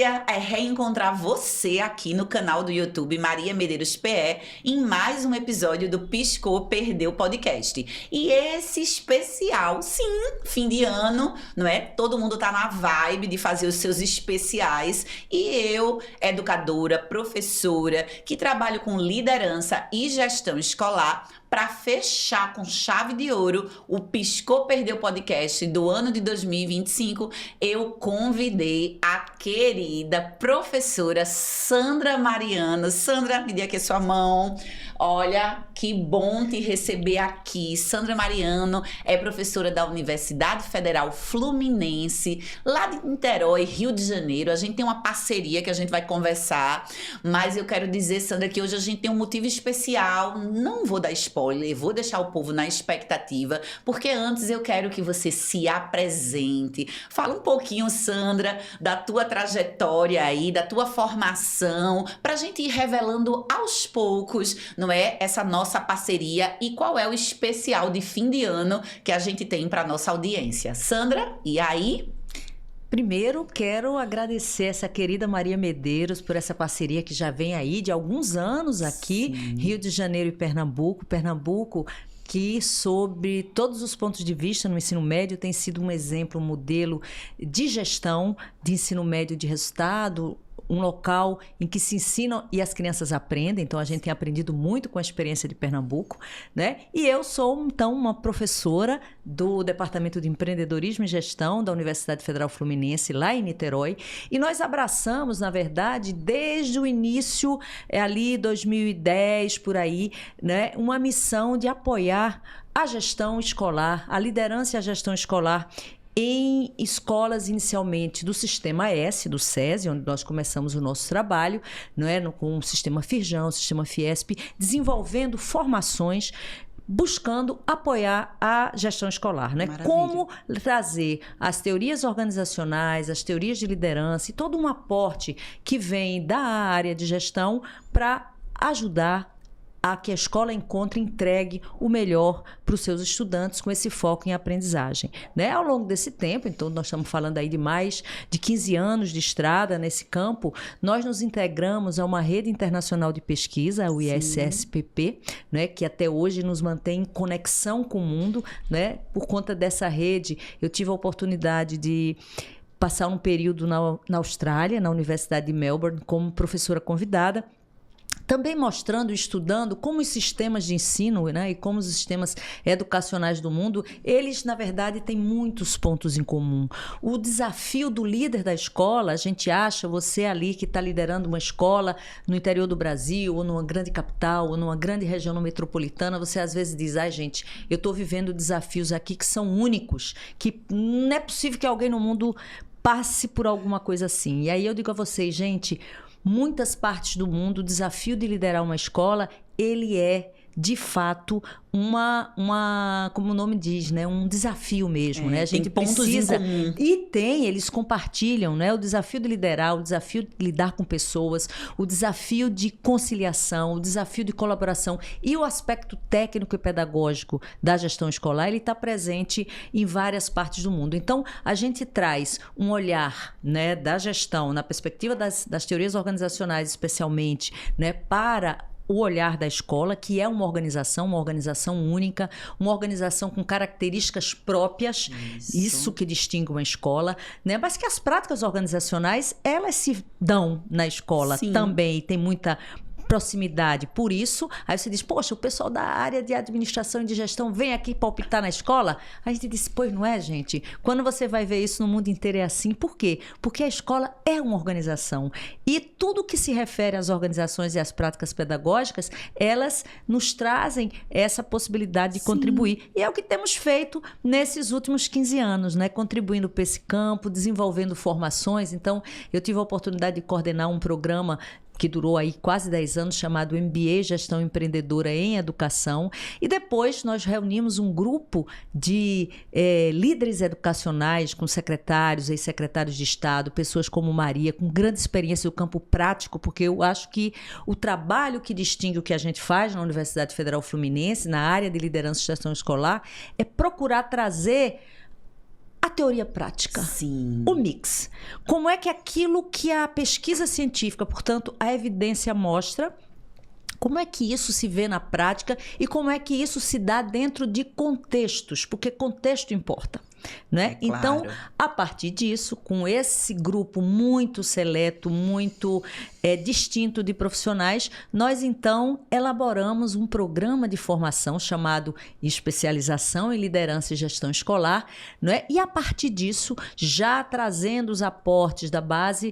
alegria é reencontrar você aqui no canal do YouTube Maria Medeiros PE em mais um episódio do Piscou, Perdeu Podcast. E esse especial, sim, fim de ano, não é? Todo mundo tá na vibe de fazer os seus especiais e eu, educadora, professora, que trabalho com liderança e gestão escolar, para fechar com chave de ouro o Piscou Perdeu Podcast do ano de 2025, eu convidei a querida professora Sandra Mariano. Sandra, me dê aqui a sua mão. Olha, que bom te receber aqui. Sandra Mariano é professora da Universidade Federal Fluminense, lá de Niterói, Rio de Janeiro. A gente tem uma parceria que a gente vai conversar, mas eu quero dizer, Sandra, que hoje a gente tem um motivo especial. Não vou dar spoiler, vou deixar o povo na expectativa, porque antes eu quero que você se apresente. Fala um pouquinho, Sandra, da tua trajetória aí, da tua formação, pra gente ir revelando aos poucos, não é, essa nossa parceria e qual é o especial de fim de ano que a gente tem para nossa audiência. Sandra, e aí? Primeiro, quero agradecer essa querida Maria Medeiros por essa parceria que já vem aí de alguns anos aqui, sim. Rio de Janeiro e Pernambuco. Pernambuco, que sobre todos os pontos de vista no ensino médio tem sido um exemplo, um modelo de gestão de ensino médio de resultado, um local em que se ensinam e as crianças aprendem. Então, a gente tem aprendido muito com a experiência de Pernambuco, né? E eu sou, então, uma professora do Departamento de Empreendedorismo e Gestão da Universidade Federal Fluminense, lá em Niterói. E nós abraçamos, na verdade, desde o início, ali 2010, por aí, né? Uma missão de apoiar a gestão escolar, a liderança e a gestão escolar em escolas inicialmente do Sistema S, do SESI, onde nós começamos o nosso trabalho, não é? Com o Sistema Firjan, o Sistema Fiesp, desenvolvendo formações, buscando apoiar a gestão escolar, né? Como trazer as teorias organizacionais, as teorias de liderança e todo um aporte que vem da área de gestão para ajudar a que a escola encontre e entregue o melhor para os seus estudantes com esse foco em aprendizagem, né? Ao longo desse tempo, então nós estamos falando aí de mais de 15 anos de estrada nesse campo, nós nos integramos a uma rede internacional de pesquisa, o ISSPP, né? Que até hoje nos mantém em conexão com o mundo, né? Por conta dessa rede, eu tive a oportunidade de passar um período na Austrália, na Universidade de Melbourne, como professora convidada, também mostrando e estudando como os sistemas de ensino, né, e como os sistemas educacionais do mundo, eles, na verdade, têm muitos pontos em comum. O desafio do líder da escola, a gente acha, você ali que está liderando uma escola no interior do Brasil, ou numa grande capital, ou numa grande região metropolitana, você às vezes diz, gente, eu estou vivendo desafios aqui que são únicos, que não é possível que alguém no mundo passe por alguma coisa assim. E aí eu digo a vocês, gente, muitas partes do mundo, o desafio de liderar uma escola, ele é, de fato, como o nome diz, né? Um desafio mesmo, né? A gente precisa... E eles compartilham, né? O desafio de liderar, o desafio de lidar com pessoas, o desafio de conciliação, o desafio de colaboração e o aspecto técnico e pedagógico da gestão escolar, ele está presente em várias partes do mundo. Então, a gente traz um olhar, né, da gestão, na perspectiva das teorias organizacionais, especialmente, né, para o olhar da escola, que é uma organização única, uma organização com características próprias, isso que distingue uma escola, né? Mas que as práticas organizacionais, elas se dão na escola também, e tem muita proximidade. Por isso, aí você diz, poxa, o pessoal da área de administração e de gestão vem aqui palpitar na escola? A gente diz, pois não é, gente? Quando você vai ver isso no mundo inteiro é assim. Por quê? Porque a escola é uma organização. E tudo que se refere às organizações e às práticas pedagógicas, elas nos trazem essa possibilidade de contribuir. E é o que temos feito nesses últimos 15 anos, né? Contribuindo para esse campo, desenvolvendo formações. Então, eu tive a oportunidade de coordenar um programa que durou aí quase 10 anos, chamado MBA Gestão Empreendedora em Educação. E depois nós reunimos um grupo de líderes educacionais, com secretários, ex-secretários de Estado, pessoas como Maria, com grande experiência no campo prático, porque eu acho que o trabalho que distingue o que a gente faz na Universidade Federal Fluminense, na área de liderança e gestão escolar, é procurar trazer a teoria prática. Sim. O mix. Como é que aquilo que a pesquisa científica, portanto, a evidência mostra, como é que isso se vê na prática e como é que isso se dá dentro de contextos, porque contexto importa. Né? É claro. Então, a partir disso, com esse grupo muito seleto, muito distinto de profissionais, nós então elaboramos um programa de formação chamado Especialização em Liderança e Gestão Escolar, né? E a partir disso, já trazendo os aportes da base,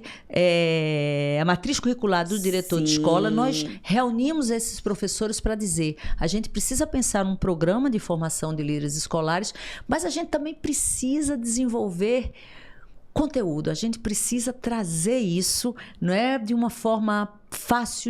a matriz curricular do diretor de escola, nós reunimos esses professores para dizer, a gente precisa pensar num programa de formação de líderes escolares, mas a gente também precisa desenvolver conteúdo, a gente precisa trazer isso, não é, de uma forma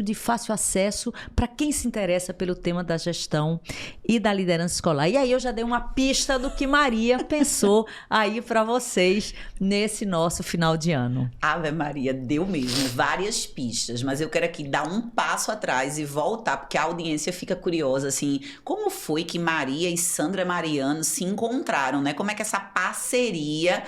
de fácil acesso para quem se interessa pelo tema da gestão e da liderança escolar. E aí eu já dei uma pista do que Maria pensou aí para vocês nesse nosso final de ano. Ave Maria, deu mesmo várias pistas, mas eu quero aqui dar um passo atrás e voltar, porque a audiência fica curiosa, assim, como foi que Maria e Sandra Mariano se encontraram, né? Como é que essa parceria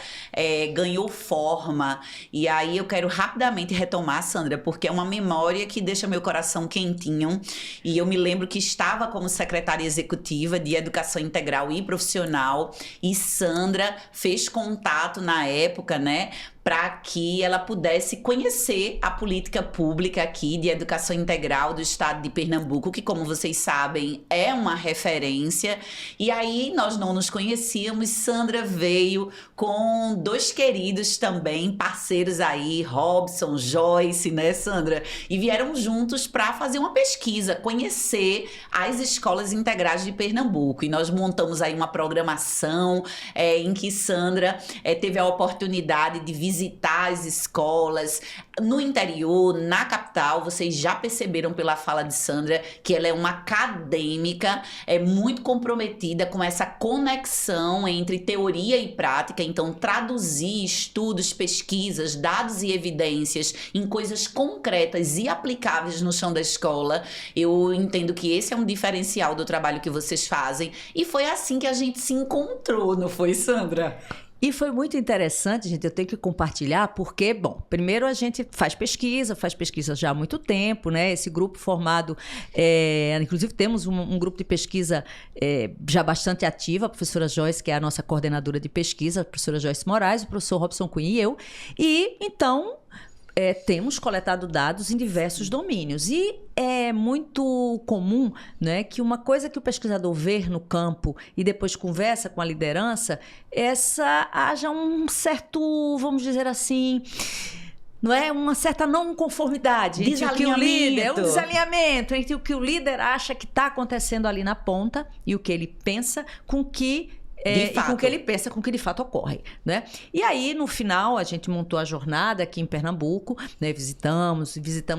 ganhou forma? E aí eu quero rapidamente retomar, Sandra, porque é uma memória que deixa meu coração quentinho. E eu me lembro que estava como secretária executiva de Educação Integral e Profissional, e Sandra fez contato na época, né, para que ela pudesse conhecer a política pública aqui de educação integral do estado de Pernambuco, que, como vocês sabem, é uma referência. E aí nós não nos conhecíamos, Sandra veio com dois queridos também, parceiros aí, Robson, Joyce, né, Sandra? E vieram juntos para fazer uma pesquisa, conhecer as escolas integrais de Pernambuco. E nós montamos aí uma programação em que Sandra teve a oportunidade de visitar as escolas no interior, na capital. Vocês já perceberam pela fala de Sandra que ela é uma acadêmica, muito comprometida com essa conexão entre teoria e prática. Então, traduzir estudos, pesquisas, dados e evidências em coisas concretas e aplicáveis no chão da escola, eu entendo que esse é um diferencial do trabalho que vocês fazem. E foi assim que a gente se encontrou, não foi, Sandra? E foi muito interessante, gente, eu tenho que compartilhar, porque, bom, primeiro a gente faz pesquisa já há muito tempo, né? Esse grupo formado, inclusive temos um grupo de pesquisa já bastante ativa, a professora Joyce, que é a nossa coordenadora de pesquisa, a professora Joyce Moraes, o professor Robson Cunha e eu. E, então, temos coletado dados em diversos domínios. E é muito comum, né, que uma coisa que o pesquisador vê no campo e depois conversa com a liderança, haja um certo, vamos dizer assim, não é, uma certa não conformidade entre o que o líder, um desalinhamento entre o que o líder acha que está acontecendo ali na ponta e o que ele pensa com que e com o que ele pensa, com o que de fato ocorre, né? E aí, no final, a gente montou a jornada aqui em Pernambuco, né? Visitamos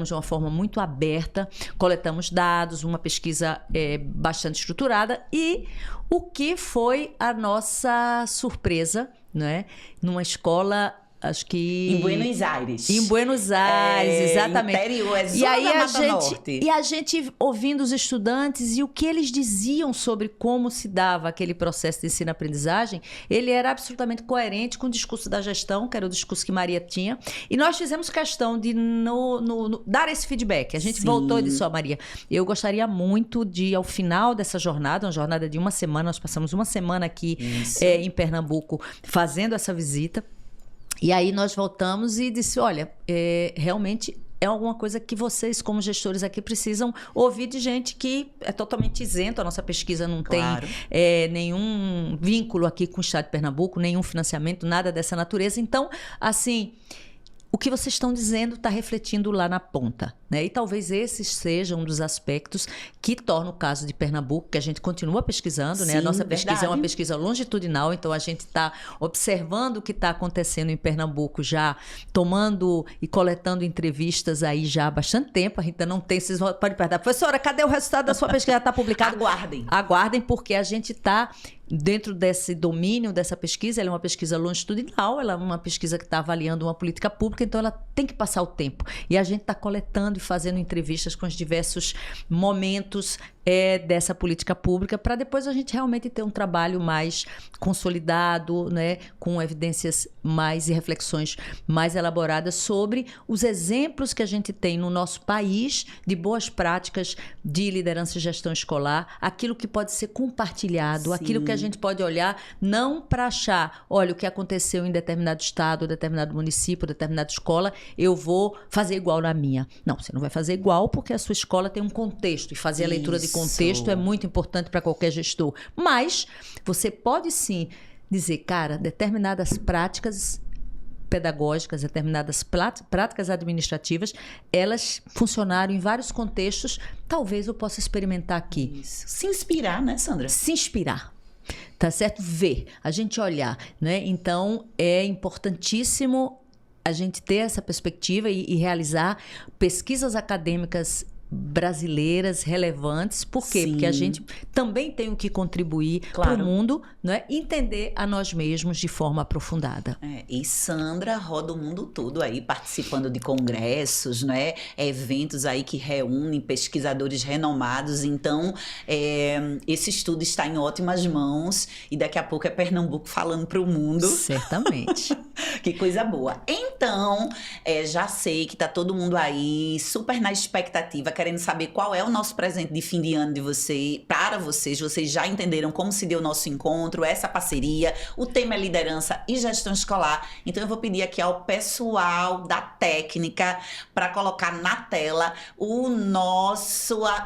de uma forma muito aberta, coletamos dados, uma pesquisa bastante estruturada, e o que foi a nossa surpresa, né? Numa escola, acho que em Buenos Aires. Em Buenos Aires, exatamente. Interior, zona da Mata Norte. E a gente ouvindo os estudantes e o que eles diziam sobre como se dava aquele processo de ensino-aprendizagem, ele era absolutamente coerente com o discurso da gestão, que era o discurso que Maria tinha. E nós fizemos questão de dar esse feedback. A gente voltou e disse, Maria, eu gostaria muito de, ao final dessa jornada, uma jornada de uma semana, nós passamos uma semana aqui em Pernambuco fazendo essa visita. E aí nós voltamos e disse, olha, realmente é alguma coisa que vocês, como gestores aqui, precisam ouvir de gente que é totalmente isento. A nossa pesquisa não tem nenhum vínculo aqui com o Estado de Pernambuco, nenhum financiamento, nada dessa natureza. Então, assim, o que vocês estão dizendo está refletindo lá na ponta, né? E talvez esse seja um dos aspectos que torna o caso de Pernambuco, que a gente continua pesquisando, né? A nossa pesquisa é uma pesquisa longitudinal, então a gente está observando o que está acontecendo em Pernambuco, já tomando e coletando entrevistas aí já há bastante tempo. A gente ainda não tem, vocês podem perguntar, professora, cadê o resultado da sua pesquisa? Já está publicado? Aguardem. Aguardem, porque a gente está dentro desse domínio, dessa pesquisa, ela é uma pesquisa longitudinal, ela é uma pesquisa que está avaliando uma política pública, então ela tem que passar o tempo. E a gente está coletando e fazendo entrevistas com os diversos momentos dessa política pública, para depois a gente realmente ter um trabalho mais consolidado, né, com evidências mais e reflexões mais elaboradas sobre os exemplos que a gente tem no nosso país de boas práticas de liderança e gestão escolar, aquilo que pode ser compartilhado, Sim. aquilo que a gente pode olhar não para achar, olha, o que aconteceu em determinado estado, determinado município, determinada escola, eu vou fazer igual na minha. Não, você não vai fazer igual porque a sua escola tem um contexto, e fazer a leitura de contexto é muito importante para qualquer gestor. Mas você pode sim dizer, cara, determinadas práticas pedagógicas, determinadas práticas administrativas, elas funcionaram em vários contextos, talvez eu possa experimentar aqui. Isso. Se inspirar, né, Sandra? Se inspirar. Tá certo? Ver, a gente olhar, né? Então, é importantíssimo a gente ter essa perspectiva e realizar pesquisas acadêmicas brasileiras relevantes. Por quê? Sim. Porque a gente também tem o que contribuir para o mundo, não é? Entender a nós mesmos de forma aprofundada. E Sandra roda o mundo todo aí, participando de congressos, né? Eventos aí que reúnem pesquisadores renomados. Então, esse estudo está em ótimas mãos e daqui a pouco é Pernambuco falando para o mundo. Certamente. Que coisa boa. Então, já sei que tá todo mundo aí super na expectativa, querendo saber qual é o nosso presente de fim de ano de para vocês. Vocês já entenderam como se deu o nosso encontro, essa parceria, o tema é liderança e gestão escolar. Então eu vou pedir aqui ao pessoal da técnica para colocar na tela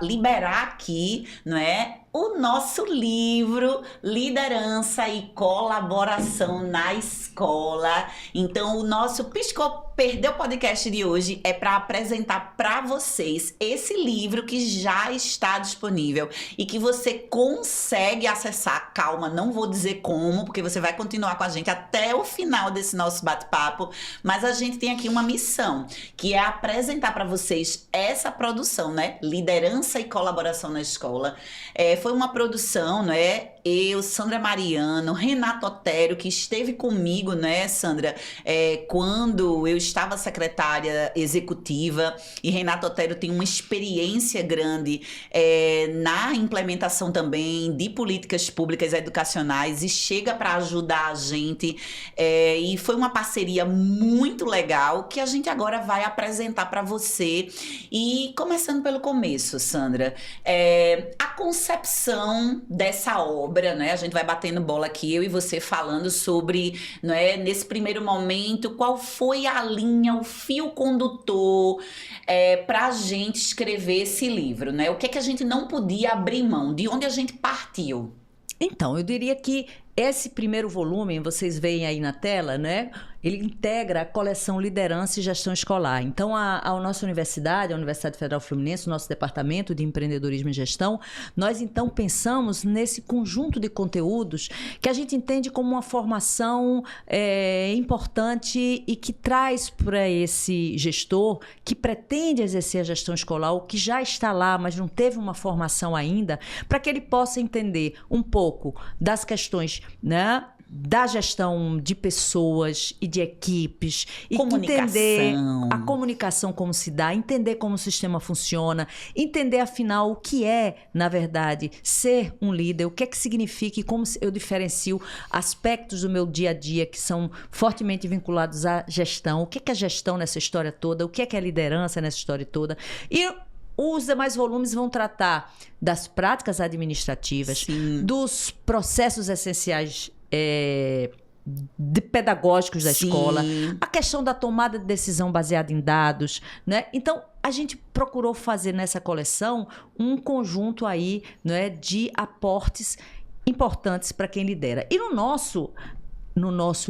liberar aqui, não é? O nosso livro Liderança e Colaboração na Escola. Então, o nosso Piscou Perdeu podcast de hoje é para apresentar para vocês esse livro que já está disponível e que você consegue acessar. Calma, não vou dizer como, porque você vai continuar com a gente até o final desse nosso bate-papo, mas a gente tem aqui uma missão, que é apresentar para vocês essa produção, né? Liderança e Colaboração na Escola. Foi uma produção, né? Eu, Sandra Mariano, Renato Otério, que esteve comigo, né, Sandra, quando eu estava secretária executiva, e Renato Otério tem uma experiência grande na implementação também de políticas públicas educacionais e chega para ajudar a gente, e foi uma parceria muito legal que a gente agora vai apresentar para você. E começando pelo começo, Sandra, a concepção dessa obra, né? A gente vai batendo bola aqui, eu e você falando sobre, né, nesse primeiro momento, qual foi a linha, o fio condutor para a gente escrever esse livro, né? O que é que a gente não podia abrir mão? De onde a gente partiu? Então, eu diria que esse primeiro volume, vocês veem aí na tela, né? Ele integra a coleção Liderança e Gestão Escolar. Então, a nossa universidade, a Universidade Federal Fluminense, o nosso departamento de empreendedorismo e gestão, nós então pensamos nesse conjunto de conteúdos que a gente entende como uma formação importante e que traz para esse gestor que pretende exercer a gestão escolar, ou que já está lá, mas não teve uma formação ainda, para que ele possa entender um pouco das questões, né, da gestão de pessoas e de equipes, e entender a comunicação como se dá, entender como o sistema funciona, entender afinal o que é, na verdade, ser um líder, o que é que significa e como eu diferencio aspectos do meu dia a dia que são fortemente vinculados à gestão, o que é a gestão nessa história toda, o que é a liderança nessa história toda. E os demais volumes vão tratar das práticas administrativas, sim, dos processos essenciais pedagógicos da escola, a questão da tomada de decisão baseada em dados, né? Então, a gente procurou fazer nessa coleção um conjunto aí, né, de aportes importantes para quem lidera. E no nosso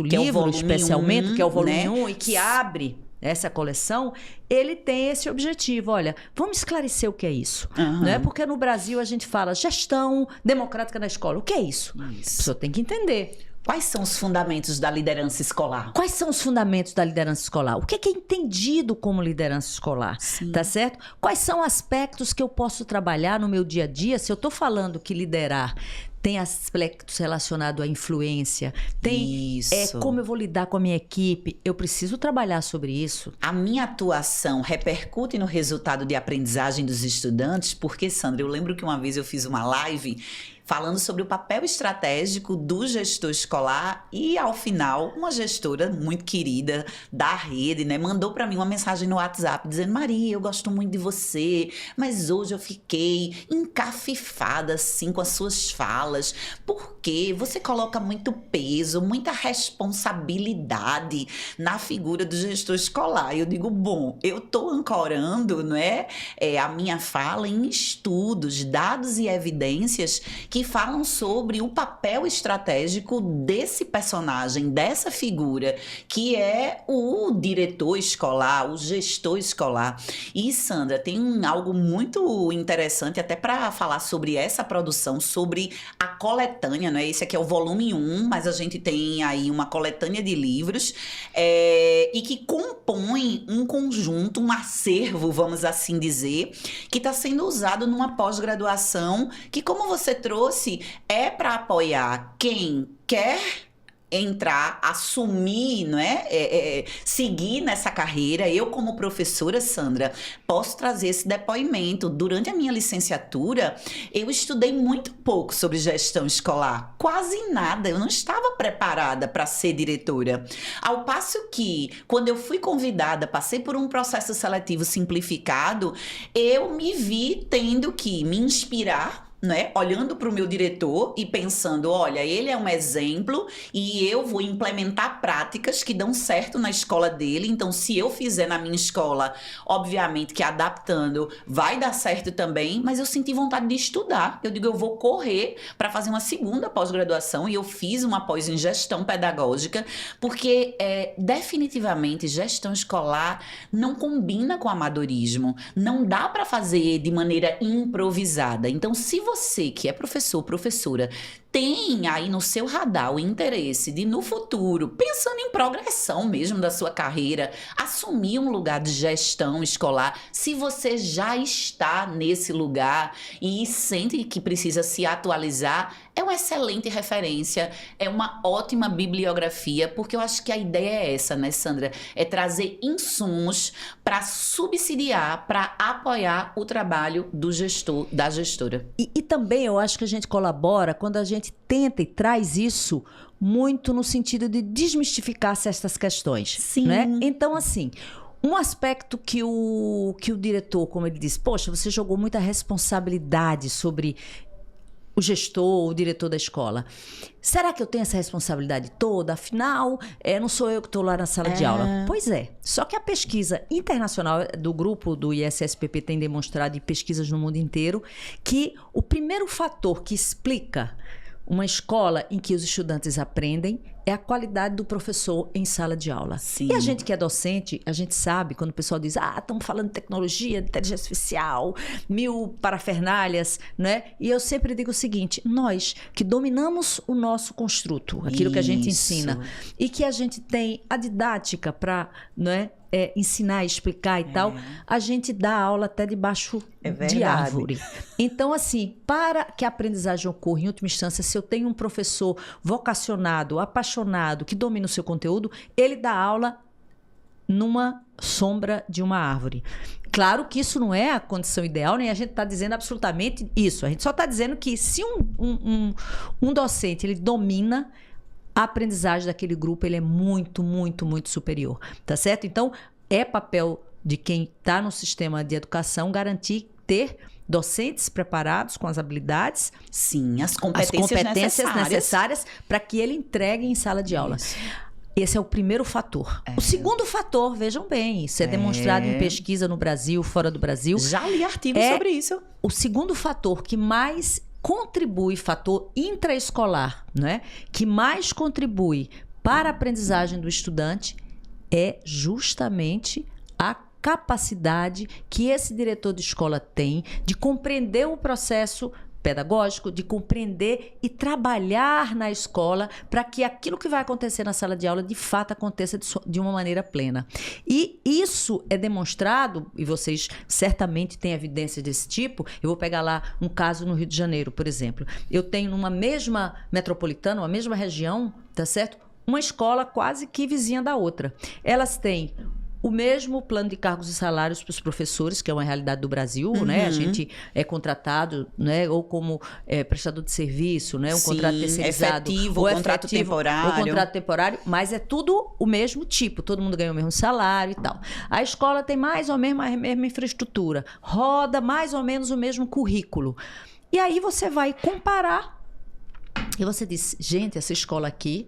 livro, especialmente, que é o volume 1, e que abre essa coleção, ele tem esse objetivo. Olha, vamos esclarecer o que é isso. Não é porque no Brasil a gente fala gestão democrática na escola. O que é isso? A pessoa tem que entender. Quais são os fundamentos da liderança escolar? Quais são os fundamentos da liderança escolar? O que é entendido como liderança escolar? Sim. Tá certo? Quais são aspectos que eu posso trabalhar no meu dia a dia? Se eu estou falando que liderar tem aspectos relacionados à influência, tem Isso. como eu vou lidar com a minha equipe. Eu preciso trabalhar sobre isso. A minha atuação repercute no resultado de aprendizagem dos estudantes, porque, Sandra, eu lembro que uma vez eu fiz uma live falando sobre o papel estratégico do gestor escolar e, ao final, uma gestora muito querida da rede, né, mandou para mim uma mensagem no WhatsApp dizendo: Maria, eu gosto muito de você, mas hoje eu fiquei encafifada, assim, com as suas falas, porque você coloca muito peso, muita responsabilidade na figura do gestor escolar. E eu digo, bom, eu estou ancorando, não é, a minha fala em estudos, dados e evidências que falam sobre o papel estratégico desse personagem, dessa figura, que é o diretor escolar, o gestor escolar. E, Sandra, tem algo muito interessante até para falar sobre essa produção, sobre a coletânea, né? Esse aqui é o volume 1, mas a gente tem aí uma coletânea de livros e que compõe um conjunto, um acervo, vamos assim dizer, que está sendo usado numa pós-graduação que, como você trouxe, é para apoiar quem quer entrar, assumir, não é? Seguir nessa carreira. Eu, como professora, Sandra, posso trazer esse depoimento. Durante a minha licenciatura, eu estudei muito pouco sobre gestão escolar, quase nada. Eu não estava preparada para ser diretora. Ao passo que, quando eu fui convidada, passei por um processo seletivo simplificado, eu me vi tendo que me inspirar, né? Olhando para o meu diretor e pensando, olha, ele é um exemplo e eu vou implementar práticas que dão certo na escola dele. Então, se eu fizer na minha escola, obviamente que adaptando vai dar certo também, mas eu senti vontade de estudar. Eu digo, eu vou correr para fazer uma segunda pós-graduação, e eu fiz uma pós em gestão pedagógica, porque definitivamente gestão escolar não combina com amadorismo, não dá para fazer de maneira improvisada. Então, se você que é professor, professora, tem aí no seu radar o interesse de, no futuro, pensando em progressão mesmo da sua carreira, assumir um lugar de gestão escolar, se você já está nesse lugar e sente que precisa se atualizar, é uma excelente referência, é uma ótima bibliografia, porque eu acho que a ideia é essa, né, Sandra? É trazer insumos para subsidiar, para apoiar o trabalho do gestor, da gestora. E também eu acho que a gente colabora quando a gente tenta e traz isso muito no sentido de desmistificar certas questões. Sim. Né? Então, assim, um aspecto que o diretor, como ele diz, poxa, você jogou muita responsabilidade sobre o gestor, o diretor da escola. Será que eu tenho essa responsabilidade toda? Afinal, não sou eu que estou lá na sala de aula. Pois é. Só que a pesquisa internacional do grupo do ISSPP tem demonstrado, em pesquisas no mundo inteiro, que o primeiro fator que explica uma escola em que os estudantes aprendem é a qualidade do professor em sala de aula. Sim. E a gente que é docente, a gente sabe, quando o pessoal diz, estamos falando de tecnologia, de inteligência artificial, 1000 parafernálias, né? E eu sempre digo o seguinte, nós que dominamos o nosso construto, aquilo que a gente ensina, e que a gente tem a didática para, né, ensinar, explicar e tal, a gente dá aula até debaixo de árvore. Então, assim, para que a aprendizagem ocorra, em última instância, se eu tenho um professor vocacionado, apaixonado, que domina o seu conteúdo, ele dá aula numa sombra de uma árvore. Claro que isso não é a condição ideal, nem a gente está dizendo absolutamente isso. A gente só está dizendo que se um docente ele domina a aprendizagem daquele grupo, ele é muito, muito, muito superior, tá certo? Então, é papel de quem está no sistema de educação garantir ter docentes preparados com as habilidades, sim, as competências necessárias para que ele entregue em sala de aula. Isso. Esse é o primeiro fator. O segundo fator, vejam bem, isso é demonstrado em pesquisa no Brasil, fora do Brasil. Já li artigos sobre isso. O segundo fator que mais contribui, fator intraescolar, né, que mais contribui para a aprendizagem do estudante é justamente a capacidade que esse diretor de escola tem de compreender o processo pedagógico, de compreender e trabalhar na escola para que aquilo que vai acontecer na sala de aula de fato aconteça de uma maneira plena. E isso é demonstrado, e vocês certamente têm evidências desse tipo. Eu vou pegar lá um caso no Rio de Janeiro, por exemplo. Eu tenho numa mesma metropolitana, uma mesma região, tá certo? Uma escola quase que vizinha da outra. Elas têm o mesmo plano de cargos e salários para os professores, que é uma realidade do Brasil, né? A gente é contratado, né? Ou como prestador de serviço, né? Um contrato terceirizado. Efetivo, ou contrato temporário. Ou contrato temporário, mas é tudo o mesmo tipo. Todo mundo ganha o mesmo salário e tal. A escola tem mais ou menos a mesma infraestrutura. Roda mais ou menos o mesmo currículo. E aí você vai comparar e você diz, gente, essa escola aqui,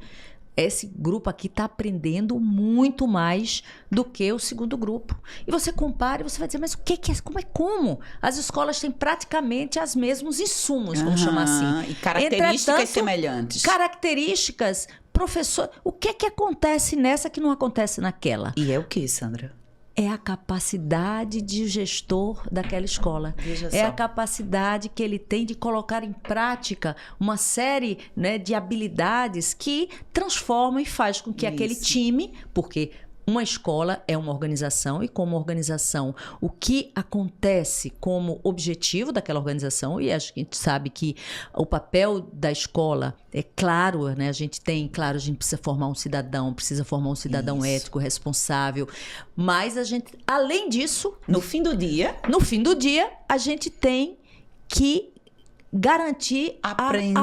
esse grupo aqui está aprendendo muito mais do que o segundo grupo. E você compara e você vai dizer, mas o que é? Como? As escolas têm praticamente os mesmos insumos, vamos chamar assim. E características semelhantes. Características, professor, o que acontece nessa que não acontece naquela? E é o que, Sandra? É a capacidade de gestor daquela escola. É a capacidade que ele tem de colocar em prática uma série, né, de habilidades que transformam e faz com que aquele time, porque uma escola é uma organização e como organização, o que acontece como objetivo daquela organização, e a gente sabe que o papel da escola é claro, né? A gente precisa formar um cidadão ético, responsável, mas a gente, além disso, no fim do dia, a gente tem que garantir a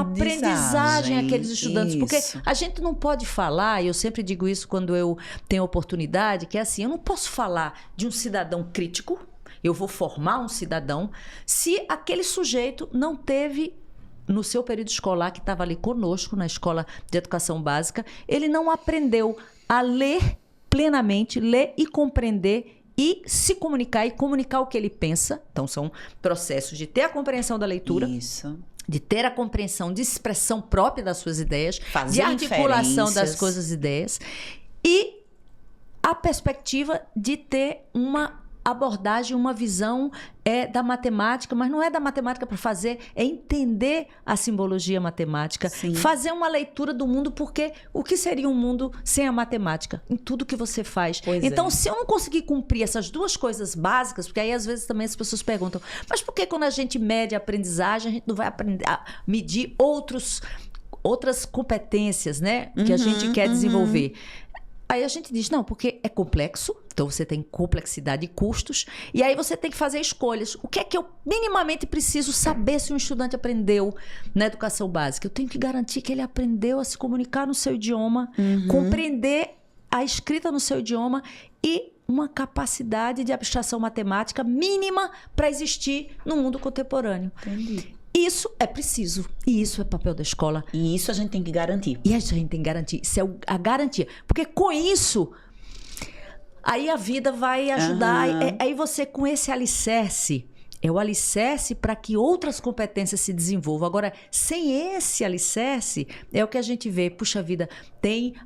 aprendizagem àqueles estudantes. Porque a gente não pode falar, e eu sempre digo isso quando eu tenho oportunidade, que é assim, eu não posso falar de um cidadão crítico, eu vou formar um cidadão, se aquele sujeito não teve, no seu período escolar, que estava ali conosco, na escola de educação básica, ele não aprendeu a ler plenamente, ler e compreender e se comunicar e comunicar o que ele pensa. Então, são processos de ter a compreensão da leitura, de ter a compreensão de expressão própria das suas ideias, de articulação das coisas e ideias, e a perspectiva de ter uma abordagem, uma visão da matemática, mas não é da matemática para fazer, é entender a simbologia matemática, fazer uma leitura do mundo, porque o que seria um mundo sem a matemática? Em tudo que você faz. Então, se eu não conseguir cumprir essas duas coisas básicas, porque aí às vezes também as pessoas perguntam, mas por que quando a gente mede a aprendizagem, a gente não vai aprender a medir outras competências, né, que a gente quer desenvolver? Aí a gente diz, não, porque é complexo, então você tem complexidade e custos, e aí você tem que fazer escolhas. O que é que eu minimamente preciso saber se um estudante aprendeu na educação básica? Eu tenho que garantir que ele aprendeu a se comunicar no seu idioma, compreender a escrita no seu idioma e uma capacidade de abstração matemática mínima para existir no mundo contemporâneo. Entendi. Isso é preciso. E isso é papel da escola. E isso a gente tem que garantir. E a gente tem que garantir. Isso é a garantia. Porque com isso, aí a vida vai ajudar. Aí você, com esse alicerce, é o alicerce para que outras competências se desenvolvam. Agora, sem esse alicerce, é o que a gente vê. Puxa vida,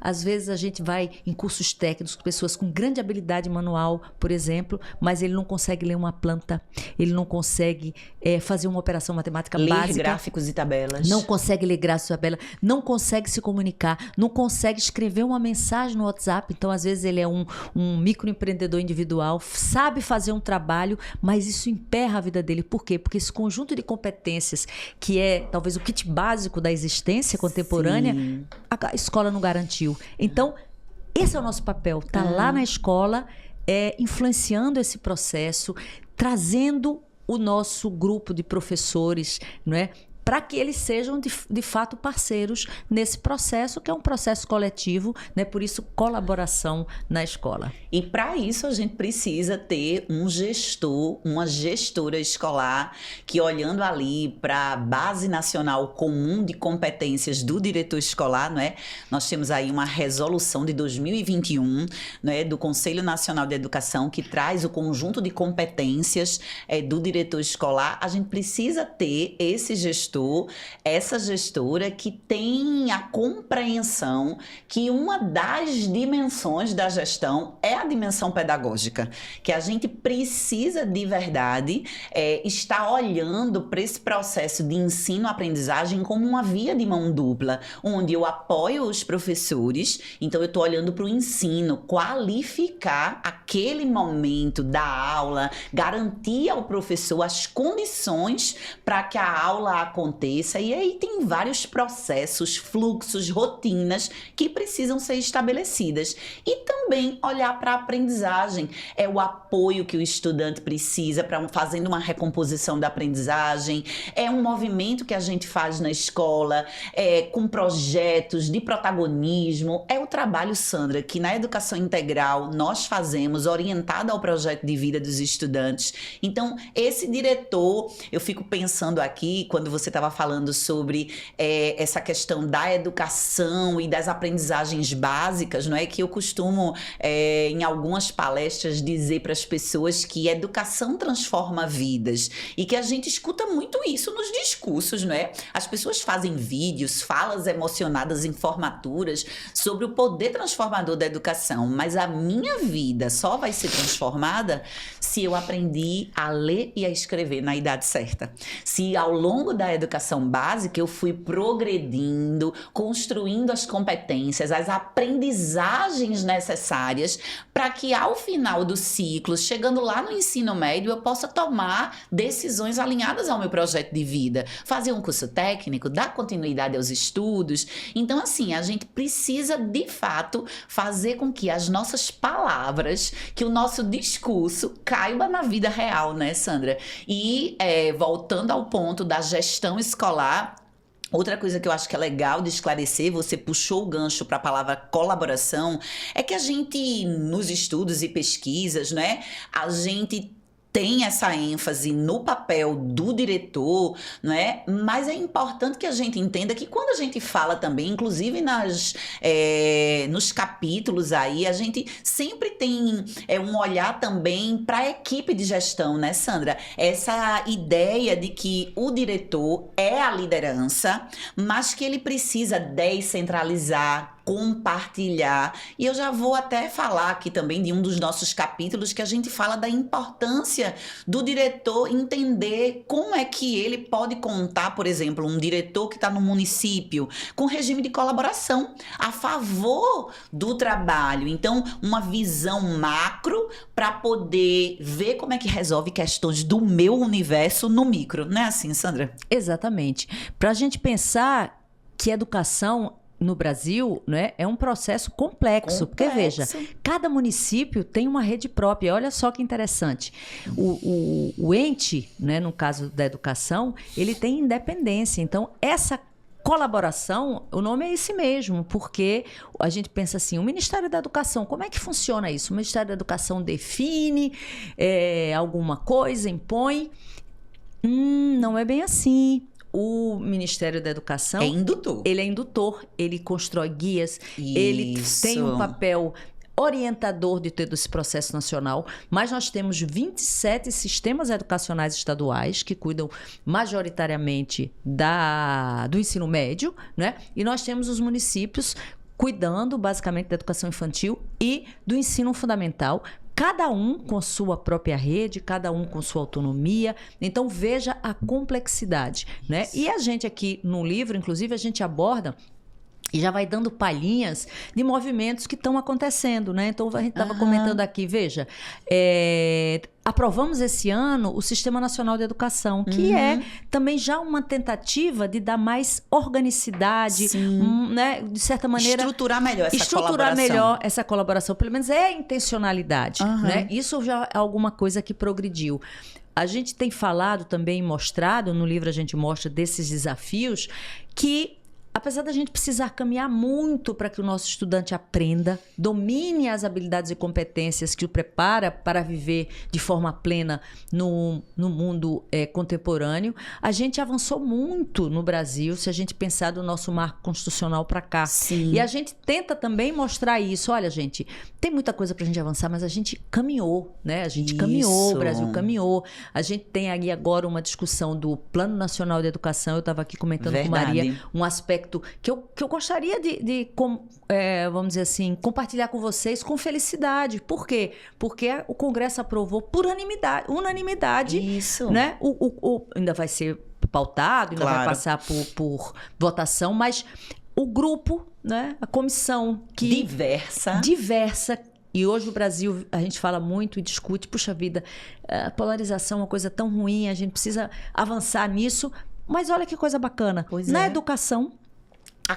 às vezes a gente vai em cursos técnicos com pessoas com grande habilidade manual, por exemplo, mas ele não consegue ler uma planta, ele não consegue fazer uma operação matemática básica. Ler gráficos e tabelas. Não consegue ler gráficos e tabelas, não consegue se comunicar, não consegue escrever uma mensagem no WhatsApp. Então, às vezes, ele é um microempreendedor individual, sabe fazer um trabalho, mas isso emperra a vida dele. Por quê? Porque esse conjunto de competências, que é talvez o kit básico da existência contemporânea, a escola não garantiu. Então, esse é o nosso papel. Tá lá na escola, influenciando esse processo, trazendo o nosso grupo de professores, não é? Para que eles sejam, de fato, parceiros nesse processo, que é um processo coletivo, né? Por isso, colaboração na escola. E para isso, a gente precisa ter um gestor, uma gestora escolar, que olhando ali para a Base Nacional Comum de Competências do Diretor Escolar, não é? Nós temos aí uma resolução de 2021, não é? Do Conselho Nacional de Educação, que traz o conjunto de competências do diretor escolar. A gente precisa ter esse gestor gestor, essa gestora que tem a compreensão que uma das dimensões da gestão é a dimensão pedagógica, que a gente precisa de verdade estar olhando para esse processo de ensino-aprendizagem como uma via de mão dupla, onde eu apoio os professores, então eu estou olhando para o ensino, qualificar aquele momento da aula, garantir ao professor as condições para que a aula aconteça, e aí tem vários processos, fluxos, rotinas que precisam ser estabelecidas. E também olhar para a aprendizagem, é o apoio que o estudante precisa para fazendo uma recomposição da aprendizagem, é um movimento que a gente faz na escola, com projetos de protagonismo, é o trabalho, Sandra, que na educação integral nós fazemos, orientado ao projeto de vida dos estudantes. Então, esse diretor, eu fico pensando aqui, quando você estava falando sobre essa questão da educação e das aprendizagens básicas, não é? Que eu costumo, em algumas palestras, dizer para as pessoas que educação transforma vidas e que a gente escuta muito isso nos discursos, não é? As pessoas fazem vídeos, falas emocionadas em formaturas sobre o poder transformador da educação, mas a minha vida só vai ser transformada se eu aprendi a ler e a escrever na idade certa. Se ao longo da educação básica eu fui progredindo, construindo as competências, as aprendizagens necessárias para que ao final do ciclo, chegando lá no ensino médio, eu possa tomar decisões alinhadas ao meu projeto de vida, fazer um curso técnico, dar continuidade aos estudos. Então, assim, a gente precisa, de fato, fazer com que as nossas palavras, que o nosso discurso caiba na vida real, né, Sandra? E voltando ao ponto da gestão escolar, outra coisa que eu acho que é legal de esclarecer, você puxou o gancho para a palavra colaboração, é que a gente, nos estudos e pesquisas, né, a gente tem essa ênfase no papel do diretor, não é? Mas é importante que a gente entenda que quando a gente fala também, inclusive nos capítulos aí, a gente sempre tem um olhar também para a equipe de gestão, né, Sandra? Essa ideia de que o diretor é a liderança, mas que ele precisa descentralizar, compartilhar. E eu já vou até falar aqui também de um dos nossos capítulos que a gente fala da importância do diretor entender como é que ele pode contar, por exemplo, um diretor que está no município com regime de colaboração a favor do trabalho. Então, uma visão macro para poder ver como é que resolve questões do meu universo no micro. Não é assim, Sandra? Exatamente. Para a gente pensar que educação no Brasil, né, é um processo complexo, porque veja, cada município tem uma rede própria. Olha só que interessante. O ente, né, no caso da educação, ele tem independência. Então, essa colaboração, o nome é esse mesmo, porque a gente pensa assim, o Ministério da Educação, como é que funciona isso? O Ministério da Educação define alguma coisa, impõe? Não é bem assim. O Ministério da Educação... É indutor. Ele é indutor, ele constrói guias, Isso. Ele tem um papel orientador de todo esse processo nacional, mas nós temos 27 sistemas educacionais estaduais que cuidam majoritariamente do ensino médio, né? E nós temos os municípios cuidando basicamente da educação infantil e do ensino fundamental, cada um com sua própria rede, cada um com sua autonomia. Então, veja a complexidade, né? E a gente aqui no livro, inclusive, a gente aborda e já vai dando palhinhas de movimentos que estão acontecendo, né? Então, a gente estava comentando aqui, veja, aprovamos esse ano o Sistema Nacional de Educação, que é também já uma tentativa de dar mais organicidade, né? De certa maneira... Estruturar melhor essa colaboração. Estruturar melhor essa colaboração, pelo menos é a intencionalidade, né? Isso já é alguma coisa que progrediu. A gente tem falado também, mostrado, no livro a gente mostra desses desafios, que apesar da gente precisar caminhar muito para que o nosso estudante aprenda, domine as habilidades e competências que o prepara para viver de forma plena no mundo contemporâneo, a gente avançou muito no Brasil, se a gente pensar do nosso marco constitucional para cá. Sim. E a gente tenta também mostrar isso. Olha, gente, tem muita coisa para a gente avançar, mas a gente caminhou, né? A gente caminhou, o Brasil caminhou. A gente tem aí agora uma discussão do Plano Nacional de Educação. Eu estava aqui comentando com Maria um aspecto que eu gostaria vamos dizer assim, compartilhar com vocês com felicidade. Por quê? Porque o Congresso aprovou por unanimidade. Isso. Né? Ainda vai ser pautado, ainda vai passar por votação, mas o grupo, né? A comissão que... Diversa. E hoje no Brasil a gente fala muito e discute, puxa vida, a polarização é uma coisa tão ruim, a gente precisa avançar nisso. Mas olha que coisa bacana. Na educação,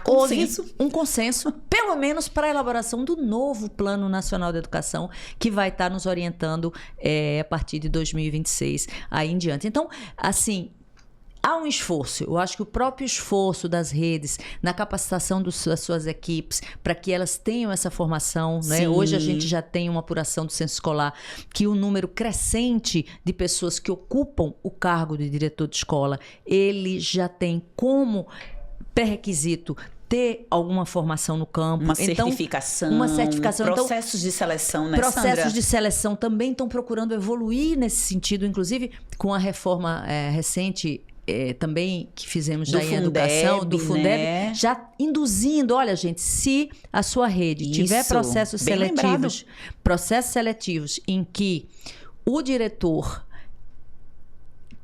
houve um consenso, pelo menos para a elaboração do novo Plano Nacional de Educação, que vai estar nos orientando a partir de 2026 aí em diante. Então, assim, há um esforço. Eu acho que o próprio esforço das redes na capacitação das suas equipes para que elas tenham essa formação, né? Hoje a gente já tem uma apuração do censo escolar que o número crescente de pessoas que ocupam o cargo de diretor de escola, ele já tem como pré-requisito ter alguma formação no campo. Uma certificação. Processos de seleção, né, Processos Sandra? de seleção também estão procurando evoluir nesse sentido, inclusive com a reforma recente também que fizemos já em educação, do Fundeb, né? Já induzindo, olha gente, se a sua rede tiver processos seletivos em que o diretor,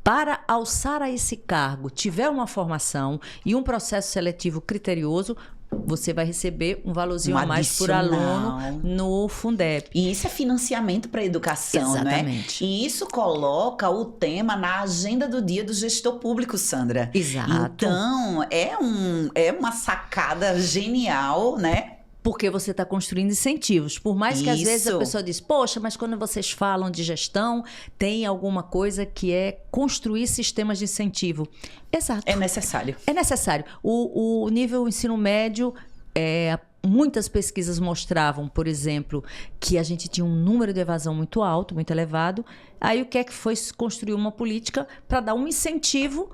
para alçar a esse cargo, tiver uma formação e um processo seletivo criterioso, você vai receber um valorzinho a mais por aluno no Fundeb. E isso é financiamento para a educação, exatamente, né? E isso coloca o tema na agenda do dia do gestor público, Sandra. Exato. Então, é uma sacada genial, né? Porque você está construindo incentivos. Por mais que às vezes a pessoa diz, poxa, mas quando vocês falam de gestão, tem alguma coisa que é construir sistemas de incentivo. Exato. É necessário. É necessário. O nível ensino médio, muitas pesquisas mostravam, por exemplo, que a gente tinha um número de evasão muito alto, muito elevado. Aí o que é que foi construir uma política para dar um incentivo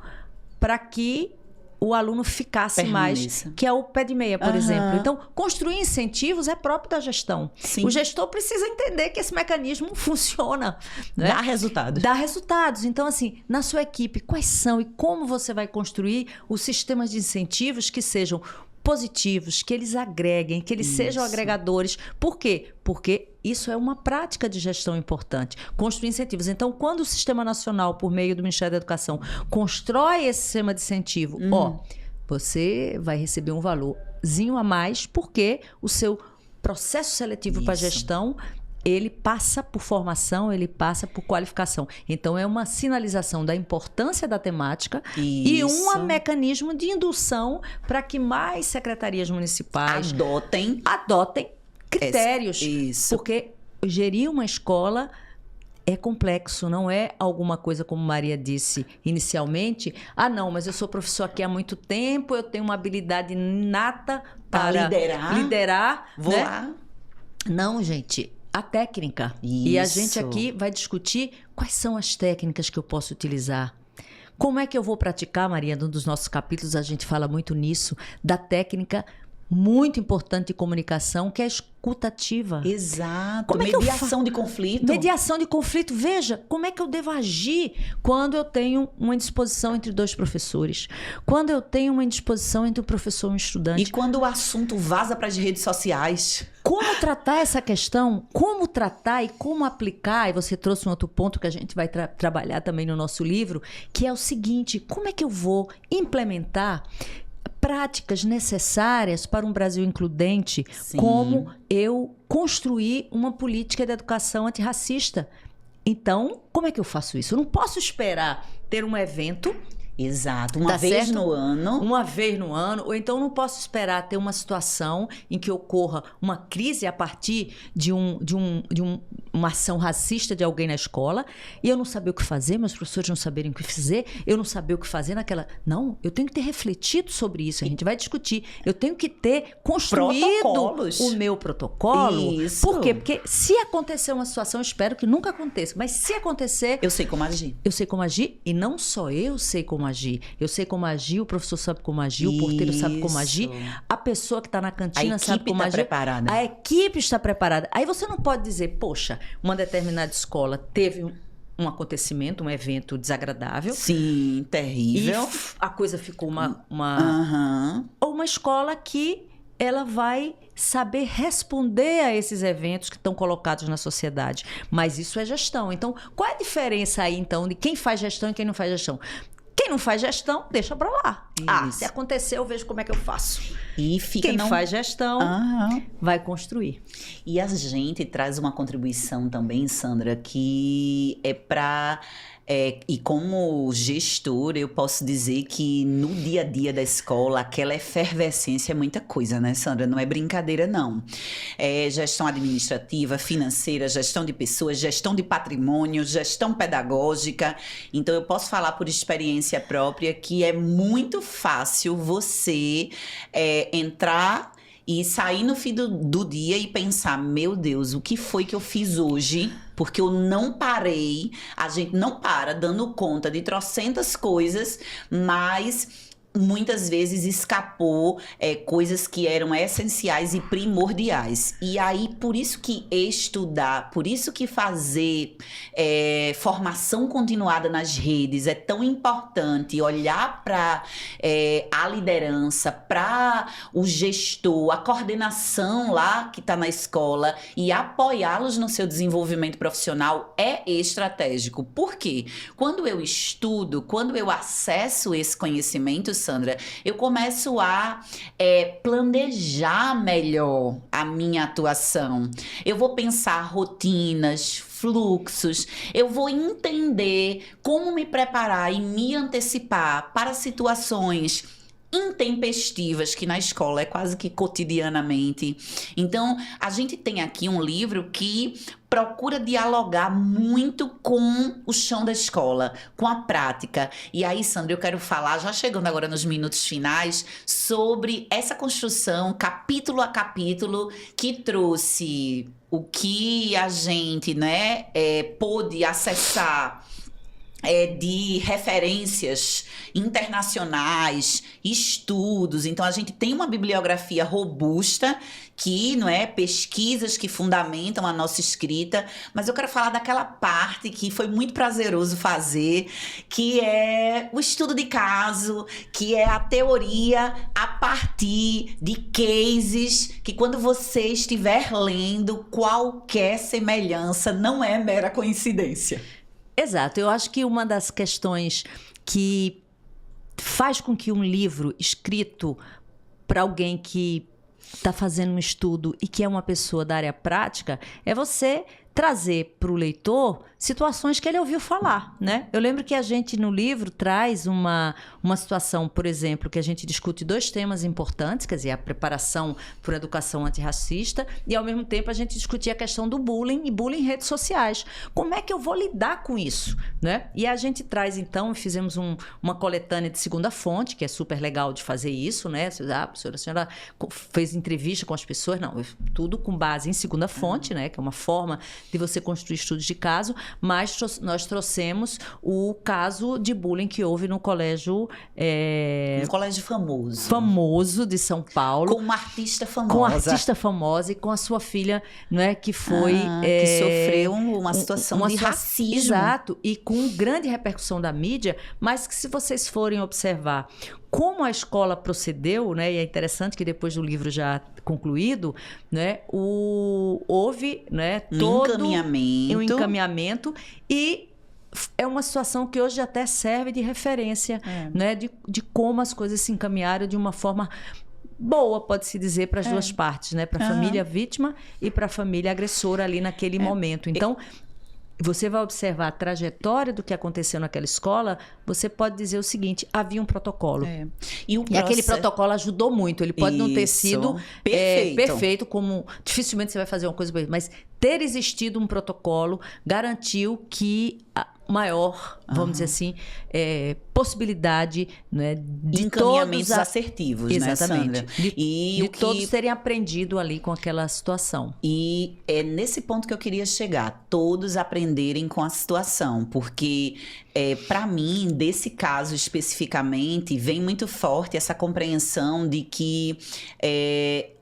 para que o aluno ficasse mais, que é o pé de meia, por exemplo. Então, construir incentivos é próprio da gestão. Sim. O gestor precisa entender que esse mecanismo funciona. Né? Dá resultados. Dá resultados. Então, assim, na sua equipe, quais são e como você vai construir os sistemas de incentivos que sejam positivos, que eles agreguem, que eles sejam agregadores. Por quê? Porque isso é uma prática de gestão importante. Construir incentivos. Então, quando o Sistema Nacional, por meio do Ministério da Educação, constrói esse sistema de incentivo, você vai receber um valorzinho a mais, porque o seu processo seletivo para gestão, ele passa por formação, ele passa por qualificação. Então, é uma sinalização da importância da temática e um mecanismo de indução para que mais secretarias municipais adotem critérios. Isso. Porque gerir uma escola é complexo, não é alguma coisa como Maria disse inicialmente. Não, mas eu sou professor aqui há muito tempo, eu tenho uma habilidade inata para liderar. Vou lá. Não, gente. A técnica. Isso. E a gente aqui vai discutir quais são as técnicas que eu posso utilizar. Como é que eu vou praticar, Maria? Num dos nossos capítulos a gente fala muito nisso, da técnica muito importante de comunicação, que é a escutativa. Exato. Mediação de conflito. Mediação de conflito. Veja, como é que eu devo agir quando eu tenho uma indisposição entre dois professores? Quando eu tenho uma indisposição entre um professor e um estudante? E quando o assunto vaza para as redes sociais? Como tratar essa questão? Como tratar e como aplicar? E você trouxe um outro ponto que a gente vai trabalhar também no nosso livro, que é o seguinte: como é que eu vou implementar práticas necessárias para um Brasil includente, como eu construir uma política de educação antirracista? Então, como é que eu faço isso? Eu não posso esperar ter um evento Exato, uma Tá vez certo? no ano. Uma vez no ano, ou então não posso esperar ter uma situação em que ocorra uma crise a partir de uma ação racista de alguém na escola e eu não saber o que fazer, meus professores não saberem o que fazer, eu não saber o que fazer naquela... Não, eu tenho que ter refletido sobre isso, a gente vai discutir. Eu tenho que ter construído Protocolos. o meu protocolo. Isso. Por quê? Porque se acontecer uma situação, eu espero que nunca aconteça, mas se acontecer... Eu sei como agir. Eu sei como agir e não só eu sei como agir. Eu sei como agir, o professor sabe como agir, o porteiro sabe como agir, a pessoa que está na cantina sabe como agir. Preparada. A equipe está preparada. Aí você não pode dizer, poxa, uma determinada escola teve um acontecimento, um evento desagradável. Sim, terrível. E a coisa ficou ou uma escola que ela vai saber responder a esses eventos que estão colocados na sociedade. Mas isso é gestão. Então, qual é a diferença aí, então, de quem faz gestão e quem não faz gestão? Quem não faz gestão, deixa pra lá. Se acontecer, eu vejo como é que eu faço. E fica Quem faz gestão, vai construir. E a gente traz uma contribuição também, Sandra, que é para... e como gestora, eu posso dizer que no dia a dia da escola, aquela efervescência é muita coisa, né, Sandra? Não é brincadeira, não. É gestão administrativa, financeira, gestão de pessoas, gestão de patrimônio, gestão pedagógica. Então, eu posso falar por experiência própria que é muito fácil você entrar e sair no fim do dia e pensar, meu Deus, o que foi que eu fiz hoje? Porque eu não parei, a gente não para dando conta de trocentas coisas, mas muitas vezes escapou coisas que eram essenciais e primordiais. E aí, por isso que estudar, por isso que fazer formação continuada nas redes é tão importante, olhar para a liderança, para o gestor, a coordenação lá que está na escola e apoiá-los no seu desenvolvimento profissional é estratégico. Por quê? Quando eu estudo, quando eu acesso esse conhecimento, Sandra, eu começo a planejar melhor a minha atuação. Eu vou pensar rotinas, fluxos, eu vou entender como me preparar e me antecipar para situações intempestivas, que na escola é quase que cotidianamente. Então, a gente tem aqui um livro que procura dialogar muito com o chão da escola, com a prática. E aí, Sandra, eu quero falar, já chegando agora nos minutos finais, sobre essa construção, capítulo a capítulo, que trouxe o que a gente, pôde acessar de referências internacionais, estudos. Então, a gente tem uma bibliografia robusta que, pesquisas que fundamentam a nossa escrita, mas eu quero falar daquela parte que foi muito prazeroso fazer, que é o estudo de caso, que é a teoria a partir de cases, que quando você estiver lendo, qualquer semelhança não é mera coincidência. Exato. Eu acho que uma das questões que faz com que um livro escrito para alguém que está fazendo um estudo e que é uma pessoa da área prática é você trazer para o leitor situações que ele ouviu falar, né? Eu lembro que a gente no livro traz uma situação, por exemplo, que a gente discute 2 temas importantes, quer dizer, a preparação por educação antirracista e ao mesmo tempo a gente discutia a questão do bullying e bullying em redes sociais. Como é que eu vou lidar com isso, né? E a gente traz então, fizemos uma coletânea de segunda fonte, que é super legal de fazer isso, né? A senhora fez entrevista com as pessoas, não, tudo com base em segunda fonte, né? Que é uma forma de você construir estudos de caso, mas nós trouxemos o caso de bullying que houve no colégio... Um colégio famoso. Famoso de São Paulo. Com uma artista famosa. Com uma artista famosa e com a sua filha, que foi... que sofreu uma situação de racismo. Exato, e com grande repercussão da mídia, mas que se vocês forem observar como a escola procedeu, e é interessante que depois do livro já concluído, houve todo um encaminhamento e é uma situação que hoje até serve de referência, de como as coisas se encaminharam de uma forma boa, pode-se dizer, para as duas partes, para a família vítima e para a família agressora ali naquele momento. Então, você vai observar a trajetória do que aconteceu naquela escola, você pode dizer o seguinte, havia um protocolo. E aquele protocolo ajudou muito. Ele pode não ter sido perfeito, como dificilmente você vai fazer uma coisa, mas ter existido um protocolo garantiu que maior, vamos dizer assim, possibilidade, né, de encaminhamentos assertivos, exatamente, né, Sandra? De todos terem aprendido ali com aquela situação. E é nesse ponto que eu queria chegar, todos aprenderem com a situação, porque para mim, desse caso especificamente, vem muito forte essa compreensão de que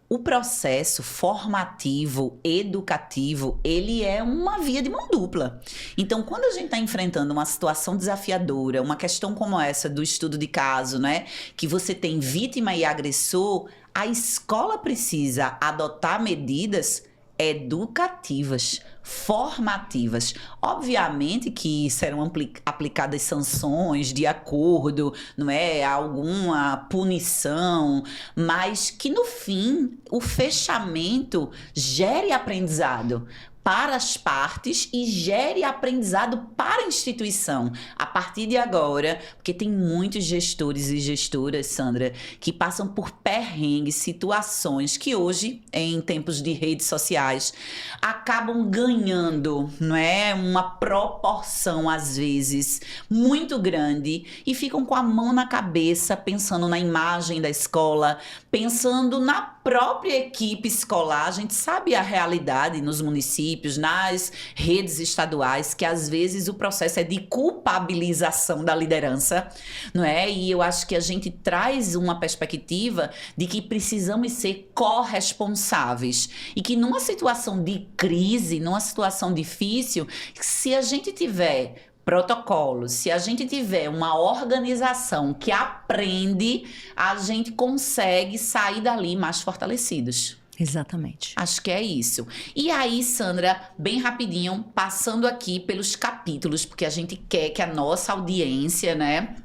o processo formativo, educativo, ele é uma via de mão dupla. Então, quando a gente está enfrentando uma situação desafiadora, uma questão como essa do estudo de caso, né? Que você tem vítima e agressor, a escola precisa adotar medidas educativas, formativas. Obviamente que serão aplicadas sanções de acordo, não é, alguma punição, mas que no fim o fechamento gere aprendizado para as partes e gere aprendizado para a instituição. A partir de agora, porque tem muitos gestores e gestoras, Sandra, que passam por perrengues, situações que hoje, em tempos de redes sociais, acabam ganhando, não é, uma proporção, às vezes, muito grande e ficam com a mão na cabeça, pensando na imagem da escola, pensando na própria equipe escolar. A gente sabe a realidade nos municípios, nas redes estaduais, que às vezes o processo é de culpabilização da liderança, não é? E eu acho que a gente traz uma perspectiva de que precisamos ser corresponsáveis e que numa situação de crise, numa situação difícil, se a gente tiver protocolos, se a gente tiver uma organização que aprende, a gente consegue sair dali mais fortalecidos. Exatamente. Acho que é isso. E aí, Sandra, bem rapidinho, passando aqui pelos capítulos, porque a gente quer que a nossa audiência, né,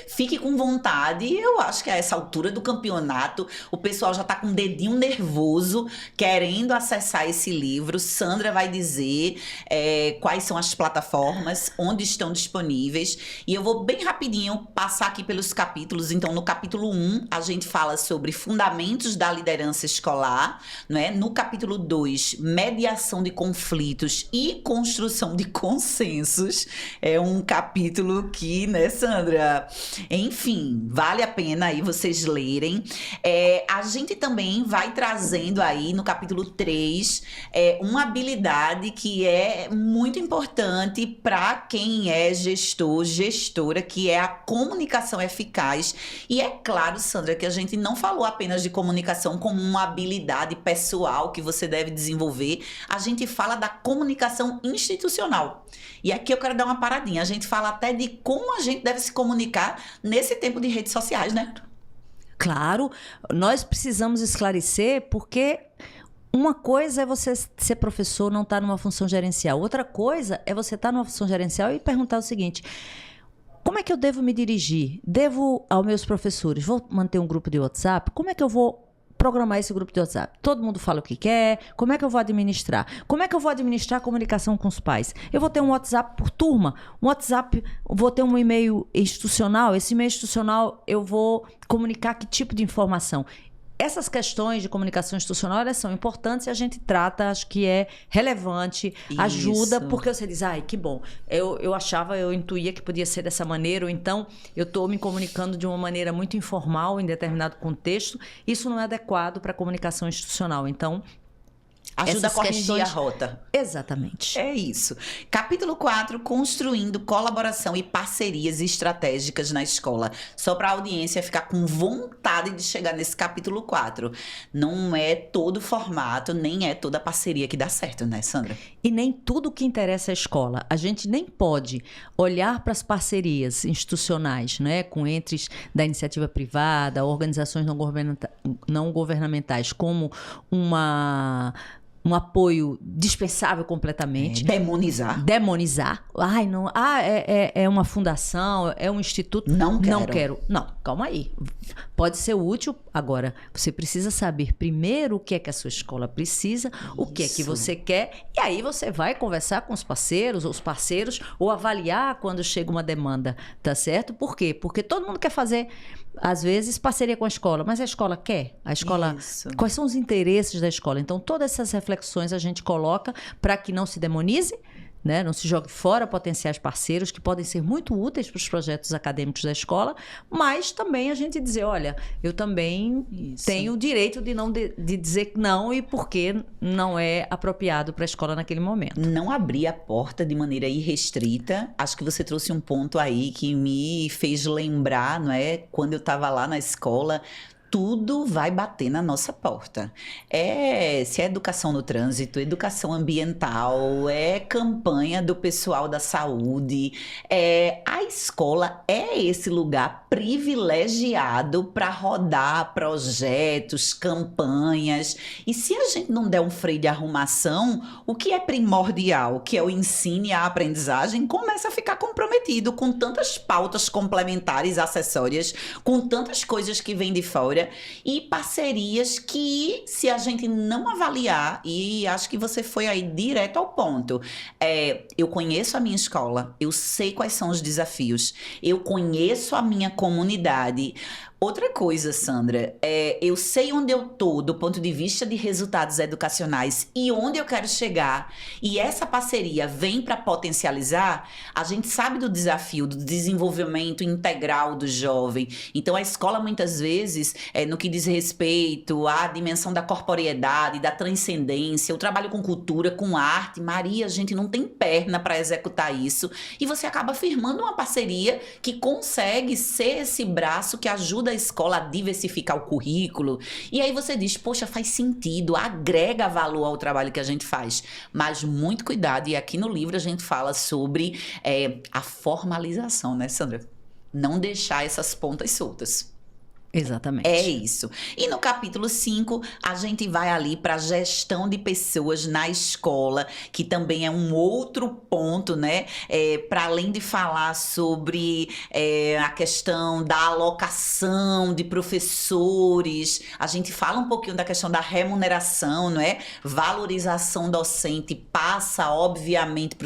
fique com vontade. Eu acho que a essa altura do campeonato o pessoal já tá com o dedinho nervoso querendo acessar esse livro. Sandra vai dizer quais são as plataformas, onde estão disponíveis, e eu vou bem rapidinho passar aqui pelos capítulos. Então, no capítulo 1 a gente fala sobre fundamentos da liderança escolar, não é? No capítulo 2, mediação de conflitos e construção de consensos. É um capítulo que, né, Sandra, enfim, vale a pena aí vocês lerem. A gente também vai trazendo aí no capítulo 3 uma habilidade que é muito importante para quem é gestor, gestora, que é a comunicação eficaz. E é claro, Sandra, que a gente não falou apenas de comunicação como uma habilidade pessoal que você deve desenvolver. A gente fala da comunicação institucional. E aqui eu quero dar uma paradinha. A gente fala até de como a gente deve se comunicar nesse tempo de redes sociais, né? Claro, nós precisamos esclarecer, porque uma coisa é você ser professor, não estar numa função gerencial. Outra coisa é você estar numa função gerencial e perguntar o seguinte: como é que eu devo me dirigir? Devo aos meus professores? Vou manter um grupo de WhatsApp? Como é que eu vou programar esse grupo de WhatsApp? Todo mundo fala o que quer. Como é que eu vou administrar? Como é que eu vou administrar a comunicação com os pais? Eu vou ter um WhatsApp por turma, um WhatsApp, vou ter um e-mail institucional. Esse e-mail institucional eu vou comunicar que tipo de informação? Essas questões de comunicação institucional, elas são importantes e a gente trata, acho que é relevante, ajuda, porque você diz, ai, que bom, eu intuía que podia ser dessa maneira, ou então eu estou me comunicando de uma maneira muito informal em determinado contexto, isso não é adequado para a comunicação institucional. Então, ajuda a corrigir a rota. Exatamente. É isso. Capítulo 4, construindo colaboração e parcerias estratégicas na escola. Só para a audiência ficar com vontade de chegar nesse capítulo 4. Não é todo formato, nem é toda parceria que dá certo, né, Sandra? E nem tudo que interessa à escola. A gente nem pode olhar para as parcerias institucionais, né, com entes da iniciativa privada, organizações não governamentais, como uma um apoio dispensável completamente. Demonizar. Ai, não. É uma fundação, é um instituto. Não quero. Não, calma aí. Pode ser útil. Agora, você precisa saber primeiro o que é que a sua escola precisa, o que é que você quer, e aí você vai conversar com os parceiros, ou avaliar quando chega uma demanda, tá certo? Por quê? Porque todo mundo quer fazer, às vezes, parceria com a escola, mas a escola quer? A escola... Isso. Quais são os interesses da escola? Então, todas essas reflexões a gente coloca para que não se demonize, né? Não se jogue fora potenciais parceiros que podem ser muito úteis para os projetos acadêmicos da escola, mas também a gente dizer, olha, eu também tenho o direito de dizer não e porque não é apropriado para a escola naquele momento. Não abrir a porta de maneira irrestrita. Acho que você trouxe um ponto aí que me fez lembrar, não é? Quando eu estava lá na escola, tudo vai bater na nossa porta. Se é educação no trânsito, educação ambiental, é campanha do pessoal da saúde, a escola é esse lugar privilegiado para rodar projetos, campanhas. E se a gente não der um freio de arrumação, o que é primordial, que é o ensino e a aprendizagem, começa a ficar comprometido com tantas pautas complementares, acessórias, com tantas coisas que vêm de fora. E parcerias que, se a gente não avaliar, e acho que você foi aí direto ao ponto, eu conheço a minha escola, eu sei quais são os desafios, eu conheço a minha comunidade. Outra coisa, Sandra, eu sei onde eu tô do ponto de vista de resultados educacionais e onde eu quero chegar, e essa parceria vem para potencializar. A gente sabe do desafio do desenvolvimento integral do jovem. Então, a escola, muitas vezes, no que diz respeito à dimensão da corporeidade, da transcendência, o trabalho com cultura, com arte, Maria, a gente não tem perna para executar isso, e você acaba firmando uma parceria que consegue ser esse braço que ajuda a escola a diversificar o currículo. E aí você diz, poxa, faz sentido, agrega valor ao trabalho que a gente faz. Mas muito cuidado, e aqui no livro a gente fala sobre a formalização, né, Sandra? Não deixar essas pontas soltas. Exatamente. É isso. E no capítulo 5, a gente vai ali para a gestão de pessoas na escola, que também é um outro ponto, né? Para além de falar sobre a questão da alocação de professores, a gente fala um pouquinho da questão da remuneração, não é? Valorização docente passa, obviamente,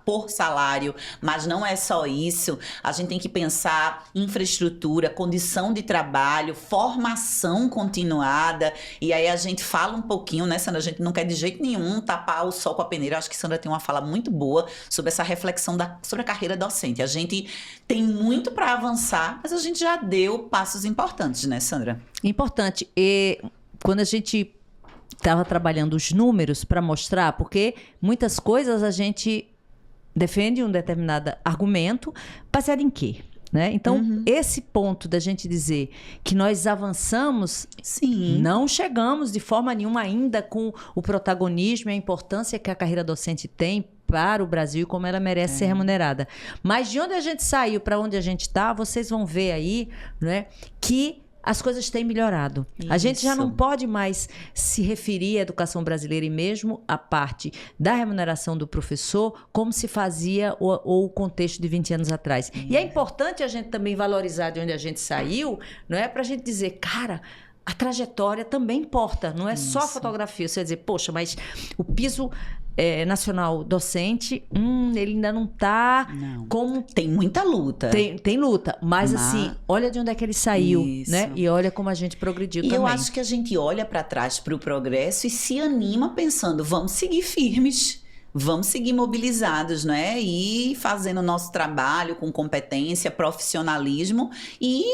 por salário, mas não é só isso. A gente tem que pensar em infraestrutura, condição de trabalho, formação continuada, e aí a gente fala um pouquinho, né, Sandra? A gente não quer de jeito nenhum tapar o sol com a peneira. Acho que Sandra tem uma fala muito boa sobre essa reflexão sobre a carreira docente. A gente tem muito para avançar, mas a gente já deu passos importantes, né, Sandra? Importante. E quando a gente estava trabalhando os números para mostrar, porque muitas coisas a gente defende um determinado argumento, baseado em quê? Né? Então, esse ponto da gente dizer que nós avançamos, sim, não chegamos de forma nenhuma ainda com o protagonismo e a importância que a carreira docente tem para o Brasil e como ela merece ser remunerada. Mas de onde a gente saiu para onde a gente está, vocês vão ver aí, né, que as coisas têm melhorado. Isso. A gente já não pode mais se referir à educação brasileira e mesmo à parte da remuneração do professor como se fazia o contexto de 20 anos atrás. E é importante a gente também valorizar de onde a gente saiu, não é? Para a gente dizer, cara, a trajetória também importa, não é só a fotografia. Você vai dizer, poxa, mas o piso nacional docente, ele ainda não está como... Tem muita luta. Tem luta, mas assim, olha de onde é que ele saiu, né? E olha como a gente progrediu também. E eu acho que a gente olha para trás para o progresso e se anima pensando, vamos seguir firmes. Vamos seguir mobilizados, né? E fazendo o nosso trabalho com competência, profissionalismo e,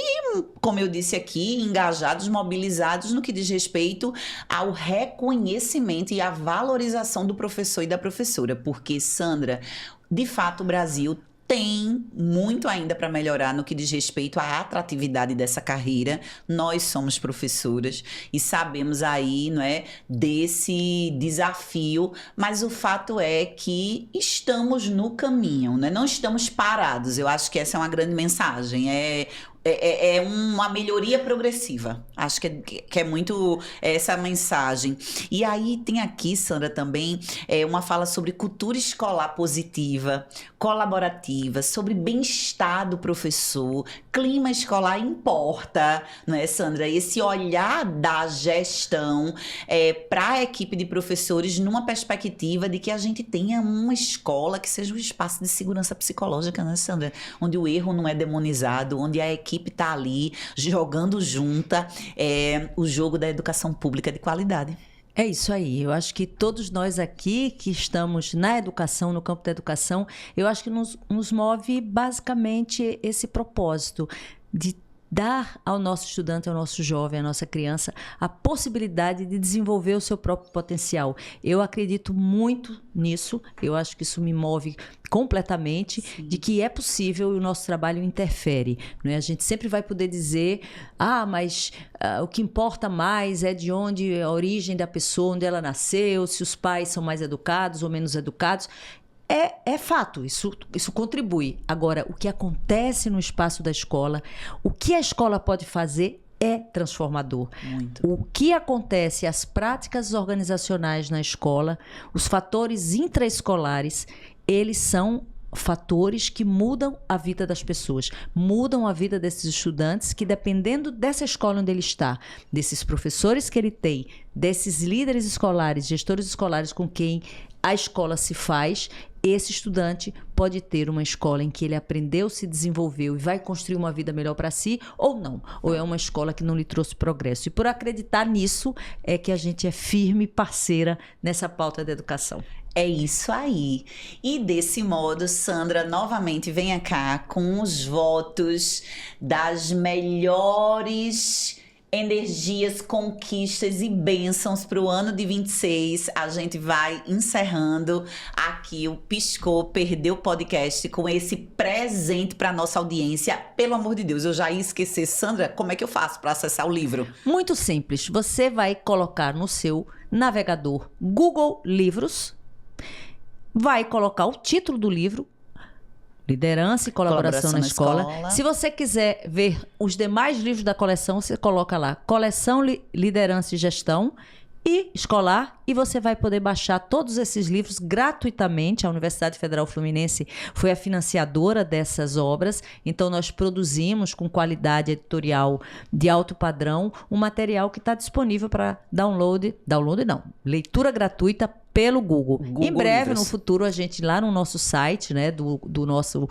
como eu disse aqui, engajados, mobilizados no que diz respeito ao reconhecimento e à valorização do professor e da professora. Porque, Sandra, de fato, o Brasil tem muito ainda para melhorar no que diz respeito à atratividade dessa carreira. Nós somos professoras e sabemos aí, não é, desse desafio, mas o fato é que estamos no caminho, né? Não estamos parados. Eu acho que essa é uma grande mensagem. É uma melhoria progressiva. Acho que é muito essa mensagem. E aí tem aqui, Sandra, também uma fala sobre cultura escolar positiva, colaborativa, sobre bem-estar do professor, clima escolar importa, não é, Sandra? Esse olhar da gestão para a equipe de professores numa perspectiva de que a gente tenha uma escola que seja um espaço de segurança psicológica, né, Sandra? Onde o erro não é demonizado, onde a equipe está ali jogando junta o jogo da educação pública de qualidade. É isso aí. Eu acho que todos nós aqui que estamos na educação, no campo da educação, eu acho que nos move basicamente esse propósito de dar ao nosso estudante, ao nosso jovem, à nossa criança, a possibilidade de desenvolver o seu próprio potencial. Eu acredito muito nisso, eu acho que isso me move completamente. Sim. De que é possível e o nosso trabalho interfere, não é? A gente sempre vai poder dizer, mas o que importa mais é de onde a origem da pessoa, onde ela nasceu, se os pais são mais educados ou menos educados. É fato, isso contribui. Agora, o que acontece no espaço da escola, o que a escola pode fazer é transformador. Muito. O que acontece, as práticas organizacionais na escola, os fatores intraescolares, eles são fatores que mudam a vida das pessoas, mudam a vida desses estudantes que, dependendo dessa escola onde ele está, desses professores que ele tem, desses líderes escolares, gestores escolares com quem a escola se faz, esse estudante pode ter uma escola em que ele aprendeu, se desenvolveu e vai construir uma vida melhor para si, ou não. Ou é uma escola que não lhe trouxe progresso. E por acreditar nisso, é que a gente é firme parceira nessa pauta da educação. É isso aí. E desse modo, Sandra, novamente venha cá com os votos das melhores energias, conquistas e bênçãos para o ano de 26. A gente vai encerrando aqui o Piscou, Perdeu Podcast com esse presente para nossa audiência. Pelo amor de Deus, eu já ia esquecer. Sandra, como é que eu faço para acessar o livro? Muito simples. Você vai colocar no seu navegador Google Livros, vai colocar o título do livro, Liderança e Colaboração na Escola. Se você quiser ver os demais livros da coleção, você coloca lá Coleção Liderança e Gestão e Escolar, e você vai poder baixar todos esses livros gratuitamente. A Universidade Federal Fluminense foi a financiadora dessas obras, então nós produzimos com qualidade editorial de alto padrão um material que está disponível para leitura gratuita pelo Google. Em breve, Livros. No futuro, a gente lá no nosso site, né, do nosso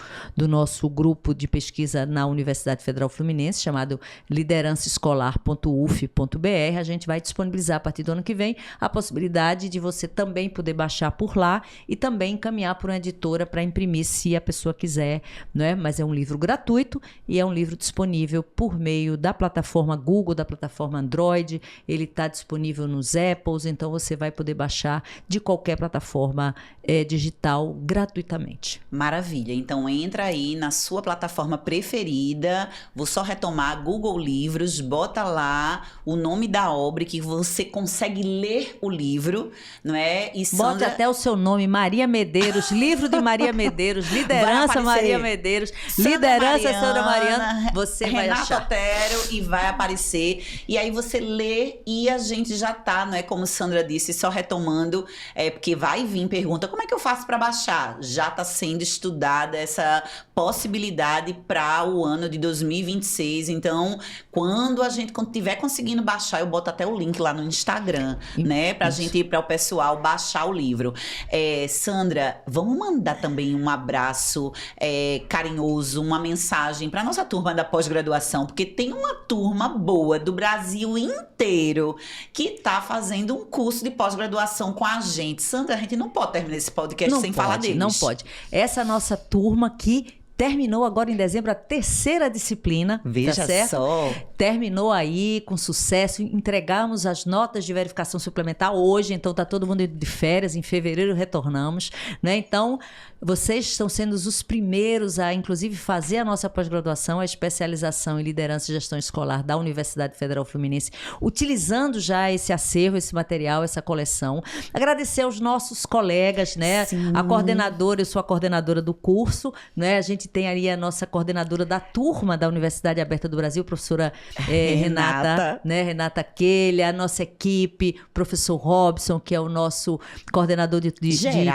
grupo de pesquisa na Universidade Federal Fluminense, chamado liderançaescolar.uf.br, a gente vai disponibilizar a partir do ano que vem a possibilidade de você também poder baixar por lá e também encaminhar para uma editora para imprimir se a pessoa quiser, né? Mas é um livro gratuito e é um livro disponível por meio da plataforma Google, da plataforma Android. Ele está disponível nos Apples, então você vai poder baixar de qualquer plataforma digital gratuitamente. Maravilha. Então entra aí na sua plataforma preferida, vou só retomar Google Livros, bota lá o nome da obra que você consegue ler o livro, não é? E Sandra... Bote até o seu nome, Maria Medeiros, livro de Maria Medeiros, Liderança Maria Medeiros, Liderança Sandra Mariana, você vai achar. Renato Otero, e vai aparecer. E aí você lê e a gente já tá, não é? Como Sandra disse, só retomando, porque vai vir pergunta, como é que eu faço para baixar? Já está sendo estudada essa possibilidade para o ano de 2026. Então, quando estiver conseguindo baixar, eu boto até o link lá no Instagram, né? Para o pessoal baixar o livro. Sandra, vamos mandar também um abraço carinhoso, uma mensagem para nossa turma da pós-graduação, porque tem uma turma boa do Brasil inteiro que está fazendo um curso de pós-graduação com a gente. Sandra, a gente não pode terminar esse podcast sem falar deles. Não pode. Essa nossa turma que terminou agora em dezembro a 3ª disciplina. Veja tá certo? Só. Terminou aí com sucesso. Entregamos as notas de verificação suplementar hoje, então tá todo mundo de férias. Em fevereiro retornamos, né? Então, Vocês estão sendo os primeiros a, inclusive, fazer a nossa pós-graduação, a especialização em liderança e gestão escolar da Universidade Federal Fluminense, utilizando já esse acervo, esse material, essa coleção. Agradecer aos nossos colegas, né? Sim. A coordenadora, eu sou a coordenadora do curso, né? A gente tem ali a nossa coordenadora da turma da Universidade Aberta do Brasil, professora Renata, né? Renata Quelha, a nossa equipe, professor Robson, que é o nosso coordenador de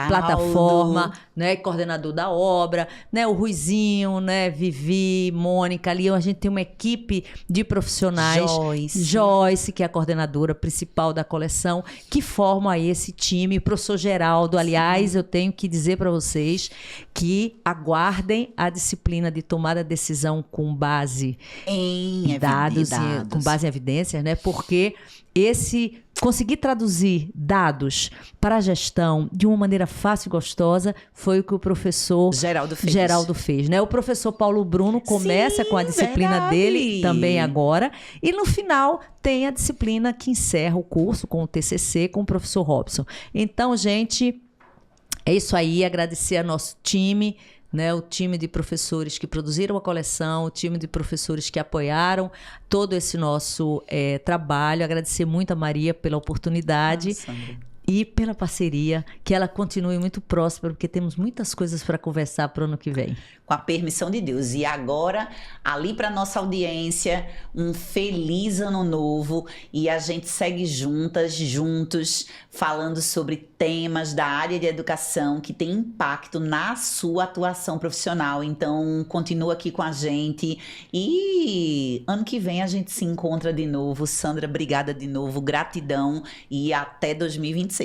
plataforma, né? Coordenador da obra, né? O Ruizinho, né? Vivi, Mônica, ali a gente tem uma equipe de profissionais, Joyce, que é a coordenadora principal da coleção, que formam aí esse time. O professor Geraldo, aliás, eu tenho que dizer para vocês que aguardem a disciplina de tomada de decisão com base em dados, com base em evidências, né? Porque conseguir traduzir dados para a gestão de uma maneira fácil e gostosa foi o que o professor Geraldo fez, né? O professor Paulo Bruno começa com a disciplina dele também agora, e no final tem a disciplina que encerra o curso com o TCC com o professor Robson. Então, gente, é isso aí, agradecer a nosso time, né, o time de professores que produziram a coleção, o time de professores que apoiaram todo esse nosso trabalho. Agradecer muito a Maria pela oportunidade e pela parceria, que ela continue muito próspera, porque temos muitas coisas para conversar para o ano que vem. Com a permissão de Deus. E agora, ali para nossa audiência, um feliz ano novo, e a gente segue juntos, falando sobre temas da área de educação que tem impacto na sua atuação profissional. Então, continua aqui com a gente, e ano que vem a gente se encontra de novo. Sandra, obrigada de novo, gratidão, e até 2026.